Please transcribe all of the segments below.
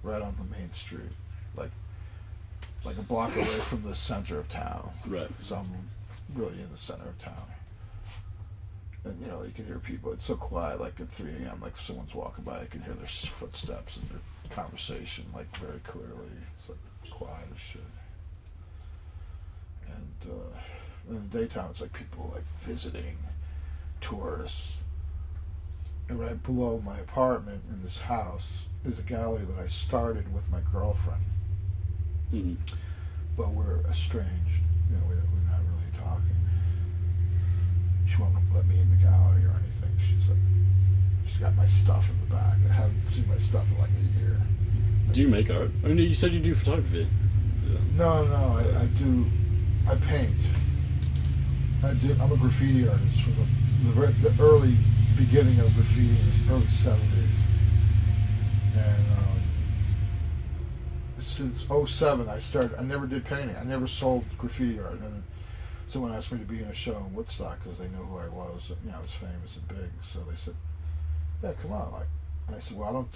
right on the main street, like a block away from the center of town. Right. So I'm really in the center of town. And, you know, you can hear people. It's so quiet, like at 3 a.m., like if someone's walking by, you can hear their footsteps and their conversation, like very clearly. It's like quiet as shit. And in the daytime, it's like people like visiting, tourists. And right below my apartment in this house is a gallery that I started with my girlfriend. Mm-hmm. But we're estranged. You know, we're not really talking. She won't let me in the gallery or anything. She's got my stuff in the back. I haven't seen my stuff in like a year. Do you make art? I mean, you said you do photography. No, I do. I paint. I'm a graffiti artist from the early beginning of graffiti in the early 70s. And since 07, I never did painting. I never sold graffiti art. And someone asked me to be in a show in Woodstock because they knew who I was. You know, I was famous and big. So they said, "Yeah, come on." And I said, "Well, I don't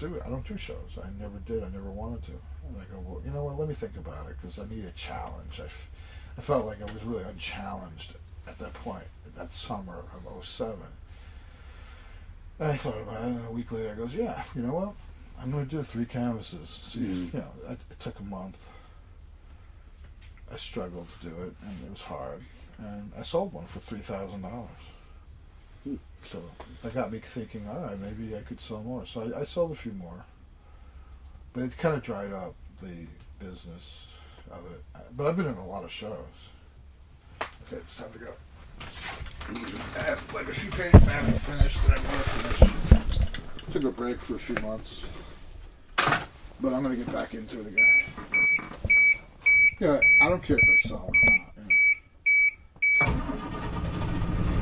do shows. I never did. I never wanted to." And they go, "Well, you know what? Let me think about it because I need a challenge." I felt like I was really unchallenged at that point, that summer of 07. And I thought about it, and a week later I goes, "Yeah, you know what? I'm going to do 3 canvases." See, you know, it took a month. I struggled to do it, and it was hard. And I sold one for $3,000. So that got me thinking, all right, maybe I could sell more. So I sold a few more. But it kind of dried up the business of it. But I've been in a lot of shows. Okay, it's time to go. I have like a few paintings I haven't finished that I want to finish. Took a break for a few months. But I'm going to get back into it again. Yeah, I don't care if I sell them or not. You know.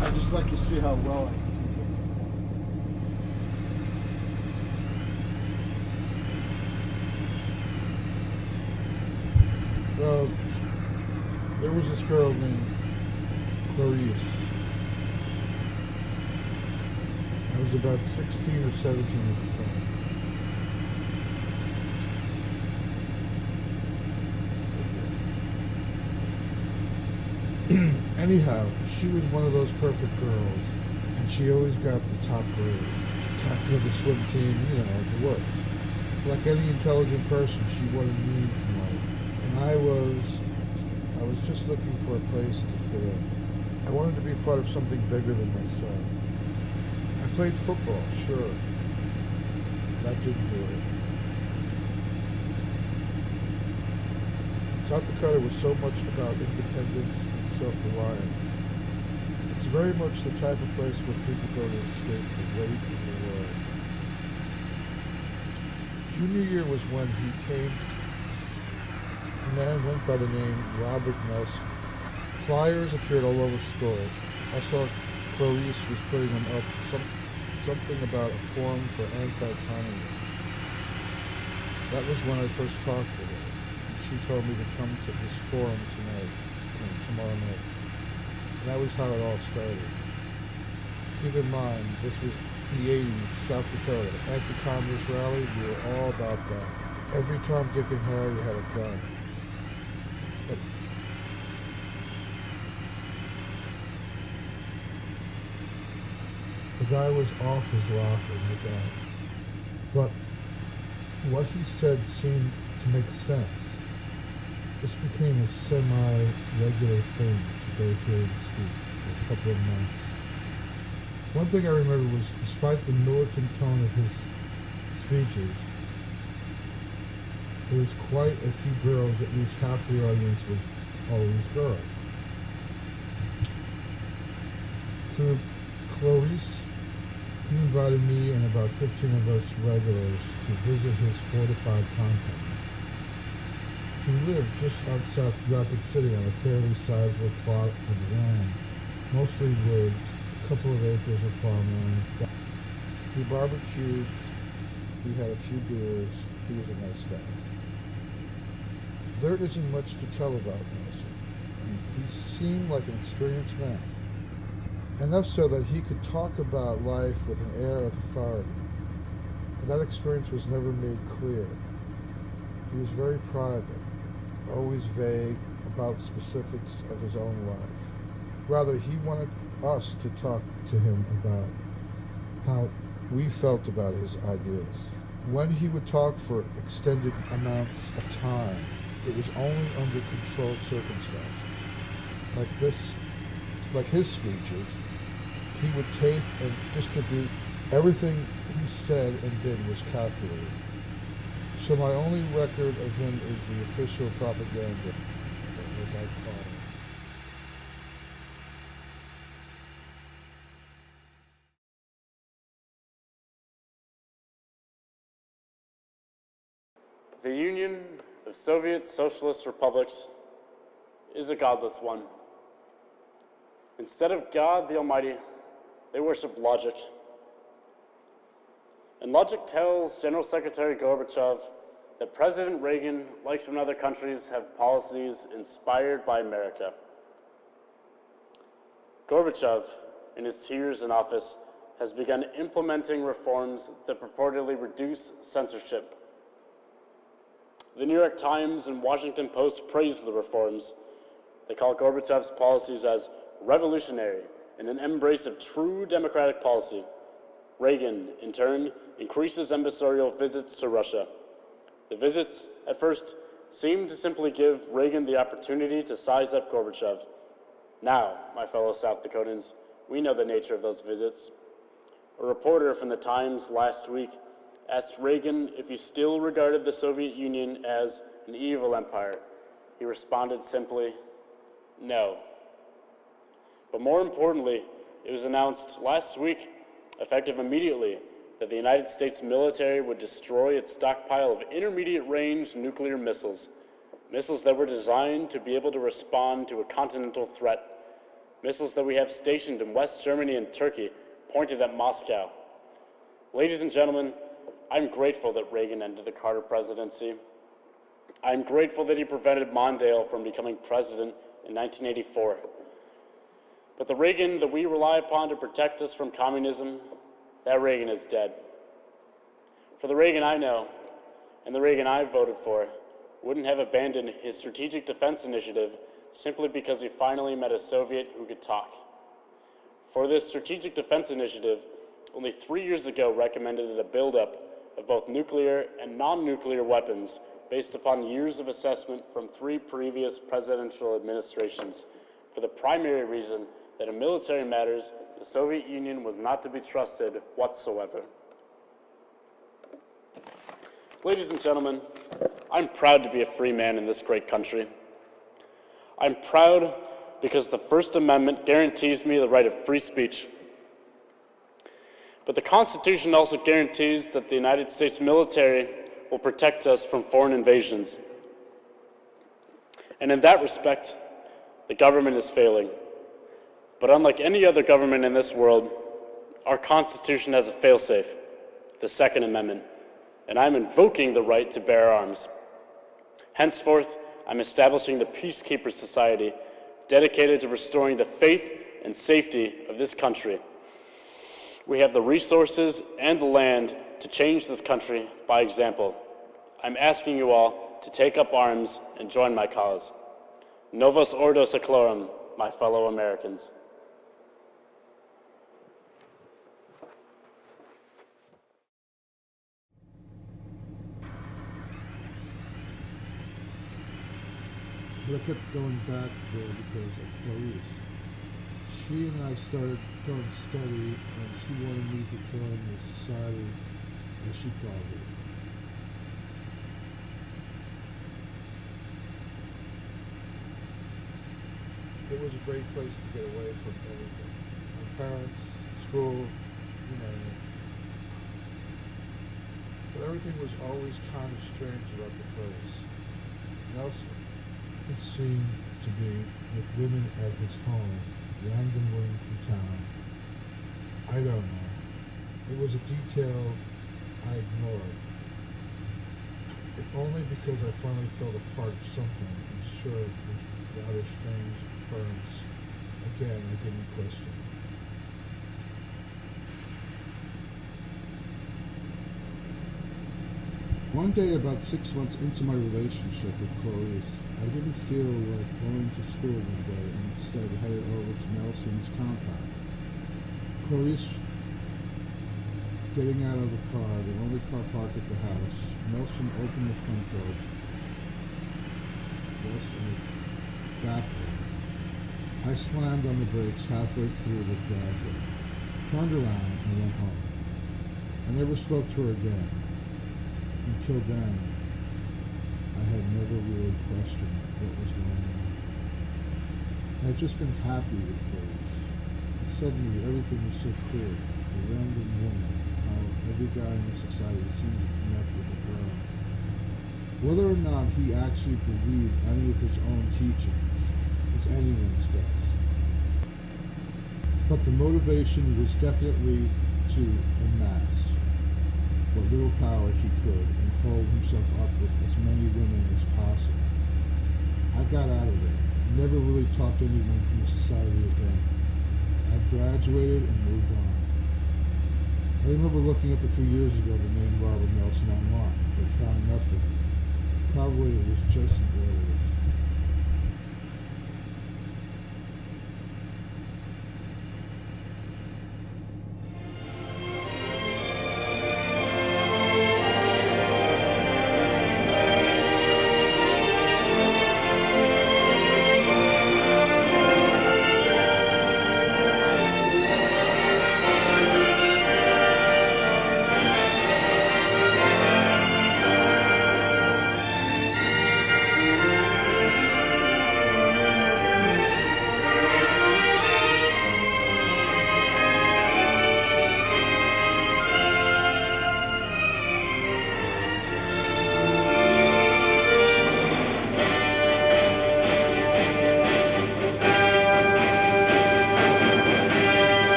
I just like to see how well I can do things. Well, there was this girl named Clarice. I was about 16 or 17 at the time. Anyhow, she was one of those perfect girls, and she always got the top grade, captain of the swim team, you know, the works. Like any intelligent person, she wanted meaning from life, and I was just looking for a place to fit in. I wanted to be part of something bigger than myself. I played football, sure. That didn't do it. South Dakota was so much about independence and self-reliance. It's very much the type of place where people go to escape the weight of the world. Junior year was when he came. A man went by the name Robert Nelson. Flyers appeared all over school. I saw Clarice was putting them up, something about a forum for anti-communism. That was when I first talked to her. She told me to come to this forum tomorrow night. And that was how it all started. Keep in mind, this was the 80s, South Dakota, anti-communist rally. We were all about that. Every Tom, Dick, and Harry had a gun. But the guy was off his rocker, no doubt. But what he said seemed to make sense. This became a semi-regular thing to go here and speak for a couple of months. One thing I remember was, despite the militant tone of his speeches, there was quite a few girls. At least half the audience was always girls. Through Clarice, he invited me and about 15 of us regulars to visit his fortified compound. He lived just outside Rapid City on a fairly sizable plot of land, mostly woods, a couple of acres of farmland. He barbecued, we had a few beers, he was a nice guy. There isn't much to tell about Nelson. He seemed like an experienced man, enough so that he could talk about life with an air of authority. But that experience was never made clear. He was very private, always vague about specifics of his own life. Rather, he wanted us to talk to him about how we felt about his ideas. When he would talk for extended amounts of time, it was only under controlled circumstances. Like his speeches, he would tape and distribute. Everything he said and did was calculated. So my only record of him is the official propaganda, as I call it. The Union of Soviet Socialist Republics is a godless one. Instead of God the Almighty, they worship logic. And logic tells General Secretary Gorbachev that President Reagan likes when other countries have policies inspired by America. Gorbachev, in his 2 years in office, has begun implementing reforms that purportedly reduce censorship. The New York Times and Washington Post praise the reforms. They call Gorbachev's policies as revolutionary and an embrace of true democratic policy. Reagan, in turn, increases ambassadorial visits to Russia. The visits, at first, seemed to simply give Reagan the opportunity to size up Gorbachev. Now, my fellow South Dakotans, we know the nature of those visits. A reporter from the Times last week asked Reagan if he still regarded the Soviet Union as an evil empire. He responded simply, no. But more importantly, it was announced last week, effective immediately, that the United States military would destroy its stockpile of intermediate-range nuclear missiles, missiles that were designed to be able to respond to a continental threat, missiles that we have stationed in West Germany and Turkey, pointed at Moscow. Ladies and gentlemen, I'm grateful that Reagan ended the Carter presidency. I'm grateful that he prevented Mondale from becoming president in 1984. But the Reagan that we rely upon to protect us from communism, that Reagan is dead. For the Reagan I know, and the Reagan I voted for, wouldn't have abandoned his strategic defense initiative simply because he finally met a Soviet who could talk. For this strategic defense initiative, only 3 years ago recommended a buildup of both nuclear and non-nuclear weapons based upon years of assessment from 3 previous presidential administrations, for the primary reason that in military matters, the Soviet Union was not to be trusted whatsoever. Ladies and gentlemen, I'm proud to be a free man in this great country. I'm proud because the First Amendment guarantees me the right of free speech. But the Constitution also guarantees that the United States military will protect us from foreign invasions. And in that respect, the government is failing. But unlike any other government in this world, our Constitution has a failsafe, the Second Amendment, and I'm invoking the right to bear arms. Henceforth, I'm establishing the Peacekeeper Society, dedicated to restoring the faith and safety of this country. We have the resources and the land to change this country by example. I'm asking you all to take up arms and join my cause. Novus Ordo Seclorum, my fellow Americans. But I kept going back there because of Clarice. She and I started going steady, and she wanted me to join the society, as she called it. It was a great place to get away from everything. My parents, school, you know. But everything was always kind of strange about the place. Nelson, it seemed to be with women at his home, random women from town. I don't know. It was a detail I ignored. If only because I finally felt a part of something, and sure it was a rather strange occurrence. Again, I didn't question. One day, about 6 months into my relationship with Clarice, I didn't feel like going to school one day and instead headed over to Nelson's compound. Clarice getting out of the car, the only car parked at the house. Nelson opened the front door. Yes, and bathroom. I slammed on the brakes halfway through the driveway, turned around, and went home. I never spoke to her again. Until then, I had never really questioned what was going on. I had just been happy with Clarice. Suddenly, everything was so clear. A random woman, how every guy in the society seemed to connect with a girl. Whether or not he actually believed any of his own teachings is anyone's guess. But the motivation was definitely to amass what little power he could and hold himself up with as many women as possible. I got out of there. Never really talked to anyone from the society again. I graduated and moved on. I remember looking up a few years ago the name Robert Nelson online, but found nothing. Probably it was just an earlier